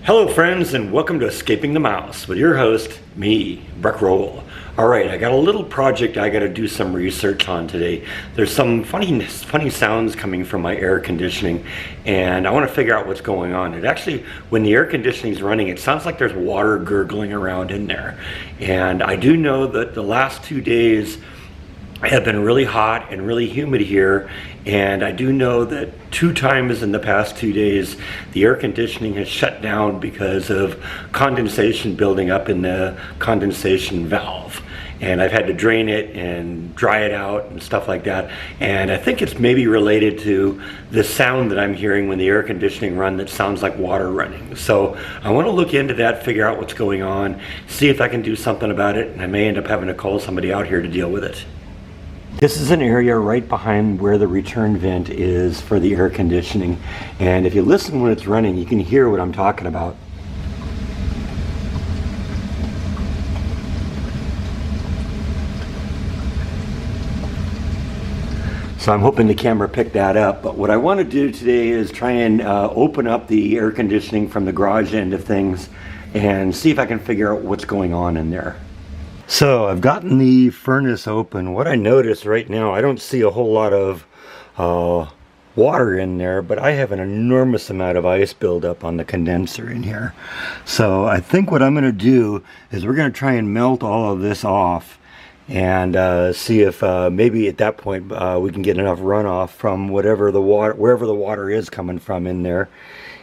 Hello friends, and welcome to Escaping the Mouse with your host, me, Breck Roll. Alright, I got a little project I got to do some research on today. There's some funny sounds coming from my air conditioning, and I want to figure out what's going on. It actually, when the air conditioning is running, it sounds like there's water gurgling around in there. And I do know that the last 2 days have been really hot and really humid here, and I do know that 2 times in the past 2 days the air conditioning has shut down because of condensation building up in the condensation valve, and I've had to drain it and dry it out and stuff like that. And I think it's maybe related to the sound that I'm hearing when the air conditioning runs that sounds like water running. So I want to look into that, figure out what's going on, see if I can do something about it, and I may end up having to call somebody out here to deal with it. This is an area right behind where the return vent is for the air conditioning, and if you listen when it's running, you can hear what I'm talking about. So I'm hoping the camera picked that up, but what I want to do today is try and open up the air conditioning from the garage end of things and see if I can figure out what's going on in there. So I've gotten the furnace open. What I notice right now, I don't see a whole lot of water in there, but I have an enormous amount of ice buildup on the condenser in here. So I think what I'm going to do is we're going to try and melt all of this off and see if maybe at that point we can get enough runoff from whatever the water, wherever the water is coming from in there,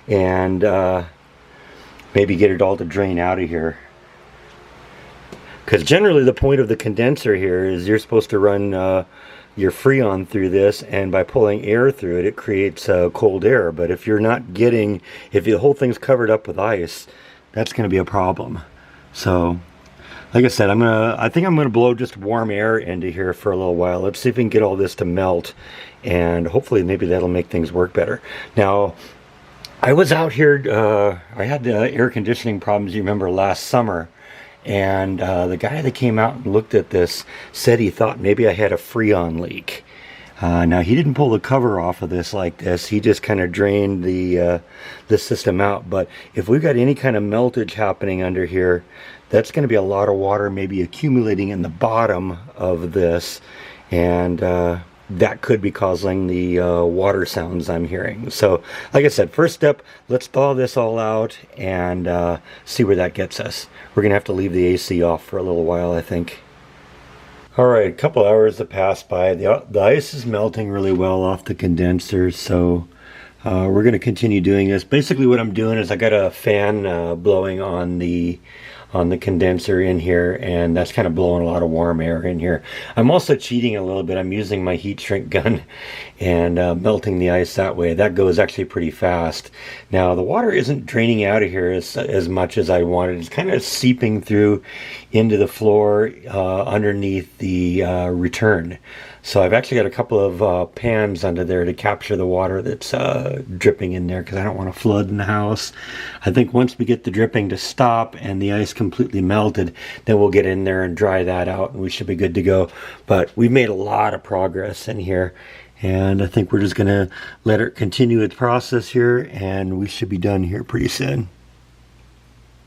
and maybe get it all to drain out of here. Because generally the point of the condenser here is you're supposed to run your Freon through this, and by pulling air through it, it creates cold air. But if you're not getting, if the whole thing's covered up with ice, that's going to be a problem. So, like I said, I think I'm gonna blow just warm air into here for a little while. Let's see if we can get all this to melt, and hopefully maybe that'll make things work better. Now, I was out here, I had the air conditioning problems, you remember, last summer. And the guy that came out and looked at this said he thought maybe I had a Freon leak. Now, he didn't pull the cover off of this like this. He just kind of drained the system out. But if we've got any kind of meltage happening under here, that's going to be a lot of water maybe accumulating in the bottom of this. And that could be causing the water sounds I'm hearing. So, like I said, first step, let's thaw this all out and see where that gets us. We're going to have to leave the AC off for a little while, I think. Alright, a couple hours have passed by. The ice is melting really well off the condenser, so we're going to continue doing this. Basically what I'm doing is I got a fan blowing on the condenser in here, and that's kind of blowing a lot of warm air in here. I'm also cheating a little bit. I'm using my heat shrink gun and melting the ice that way. That goes actually pretty fast. Now the water isn't draining out of here as much as I wanted. It's kind of seeping through into the floor underneath the return. So I've actually got a couple of pans under there to capture the water that's dripping in there, because I don't want to flood in the house. I think once we get the dripping to stop and the ice completely melted, then we'll get in there and dry that out and we should be good to go. But we've made a lot of progress in here, and I think we're just going to let it continue its process here, and we should be done here pretty soon.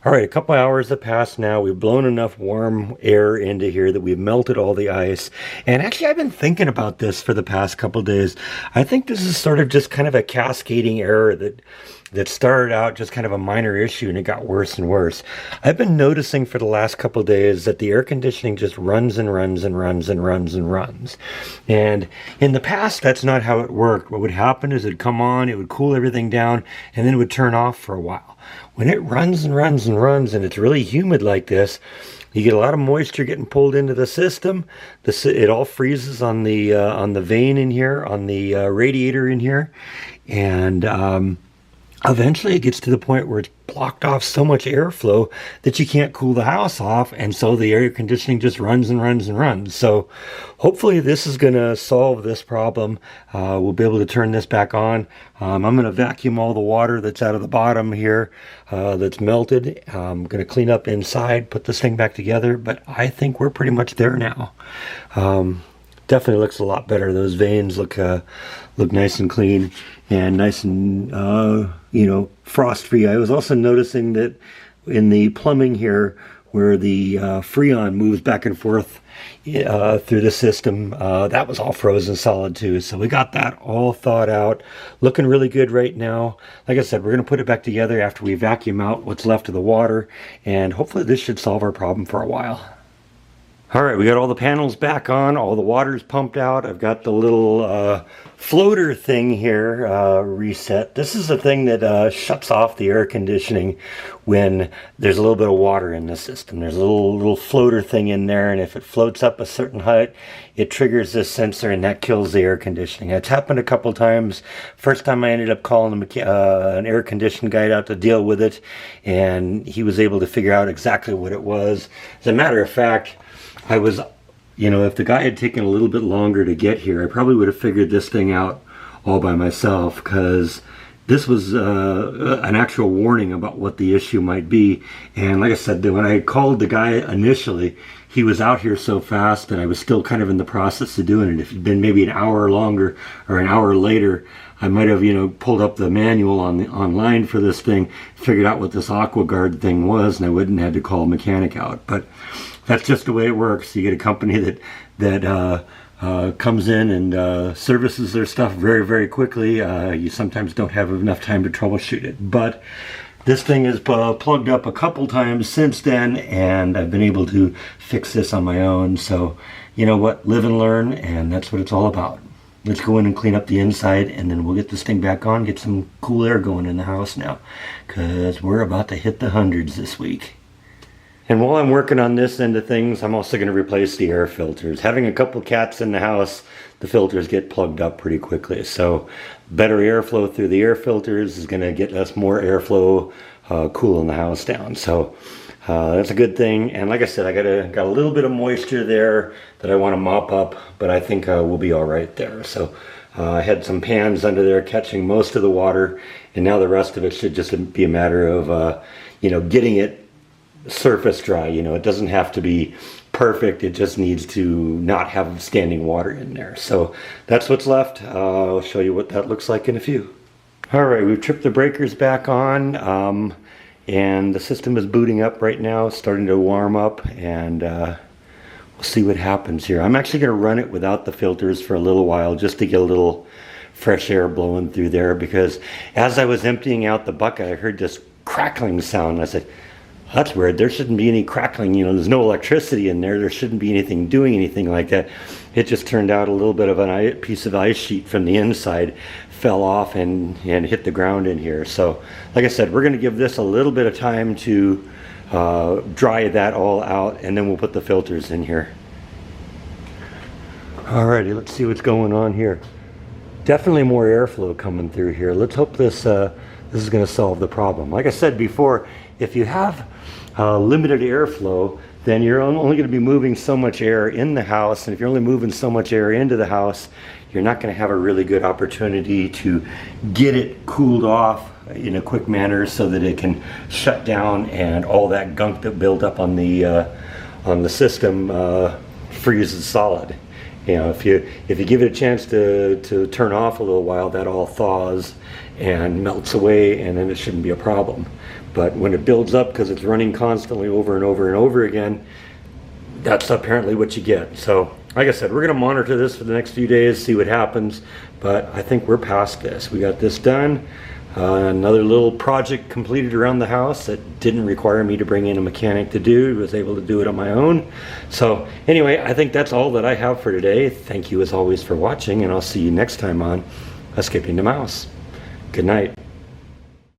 Alright, a couple hours have passed now. We've blown enough warm air into here that we've melted all the ice. And actually, I've been thinking about this for the past couple days. I think this is sort of just kind of a cascading error that started out just kind of a minor issue, and it got worse and worse. I've been noticing for the last couple days that the air conditioning just runs and runs and runs and runs and runs. And in the past, that's not how it worked. What would happen is it'd come on, it would cool everything down, and then it would turn off for a while. When it runs and runs and runs, and it's really humid like this, you get a lot of moisture getting pulled into the system. It all freezes on the vane in here, on the radiator in here, and eventually it gets to the point where it's blocked off so much airflow that you can't cool the house off, and so the air conditioning just runs and runs and runs. So hopefully this is going to solve this problem. We'll be able to turn this back on. I'm going to vacuum all the water that's out of the bottom here that's melted. I'm going to clean up inside, put this thing back together, but I think we're pretty much there now. Definitely looks a lot better. Those veins look nice and clean and nice and frost free. I was also noticing that in the plumbing here, where the Freon moves back and forth through the system, that was all frozen solid too. So we got that all thawed out, looking really good right now. Like I said, we're going to put it back together after we vacuum out what's left of the water, and hopefully this should solve our problem for a while. All right, we got all the panels back on, all the water's pumped out. I've got the little floater thing here reset. This is the thing that shuts off the air conditioning when there's a little bit of water in the system. There's a little floater thing in there, and if it floats up a certain height, it triggers this sensor, and that kills the air conditioning. It's happened a couple times. First time I ended up calling an air conditioning guy out to deal with it, and he was able to figure out exactly what it was. As a matter of fact, I was, if the guy had taken a little bit longer to get here, I probably would have figured this thing out all by myself, because this was an actual warning about what the issue might be. And like I said, when I called the guy initially, he was out here so fast that I was still kind of in the process of doing it. If it'd been maybe an hour longer or an hour later, I might have, pulled up the manual online for this thing, figured out what this AquaGuard thing was, and I wouldn't have had to call a mechanic out. But that's just the way it works. You get a company that comes in and services their stuff very, very quickly. You sometimes don't have enough time to troubleshoot it. But this thing is plugged up a couple times since then, and I've been able to fix this on my own. So, you know what? Live and learn, and that's what it's all about. Let's go in and clean up the inside, and then we'll get this thing back on, get some cool air going in the house now, because we're about to hit the hundreds this week. And while I'm working on this end of things, I'm also going to replace the air filters. Having a couple cats in the house, the filters get plugged up pretty quickly. So better airflow through the air filters is going to get us more airflow, cooling the house down. So that's a good thing. And like I said, I got a little bit of moisture there that I want to mop up, but I think we'll be all right there. So I had some pans under there catching most of the water, and now the rest of it should just be a matter of getting it surface dry. It doesn't have to be perfect, it just needs to not have standing water in there. So that's what's left. I'll show you what that looks like in a few. All right, we've tripped the breakers back on, and the system is booting up right now, starting to warm up, and we'll see what happens here. I'm actually going to run it without the filters for a little while, just to get a little fresh air blowing through there, because as I was emptying out the bucket, I heard this crackling sound. I said, that's weird, there shouldn't be any crackling, there's no electricity in there shouldn't be anything doing anything like that. It just turned out a little bit of a piece of ice sheet from the inside fell off and hit the ground in here. So like I said, we're going to give this a little bit of time to dry that all out, and then we'll put the filters in here. Alrighty, let's see what's going on here. Definitely more airflow coming through here. Let's hope this is going to solve the problem. Like I said before, if you have limited airflow, then you're only going to be moving so much air in the house, and if you're only moving so much air into the house, you're not going to have a really good opportunity to get it cooled off in a quick manner so that it can shut down and all that gunk that built up on the system freezes solid. If you give it a chance to turn off a little while, that all thaws and melts away, and then it shouldn't be a problem. But when it builds up, because it's running constantly over and over and over again, that's apparently what you get. So like I said, we're going to monitor this for the next few days, see what happens, but I think we're past this. We got this done. Another little project completed around the house that didn't require me to bring in a mechanic to do. I was able to do it on my own. So anyway, I think that's all that I have for today. Thank you as always for watching, and I'll see you next time on Escaping the Mouse. Good night.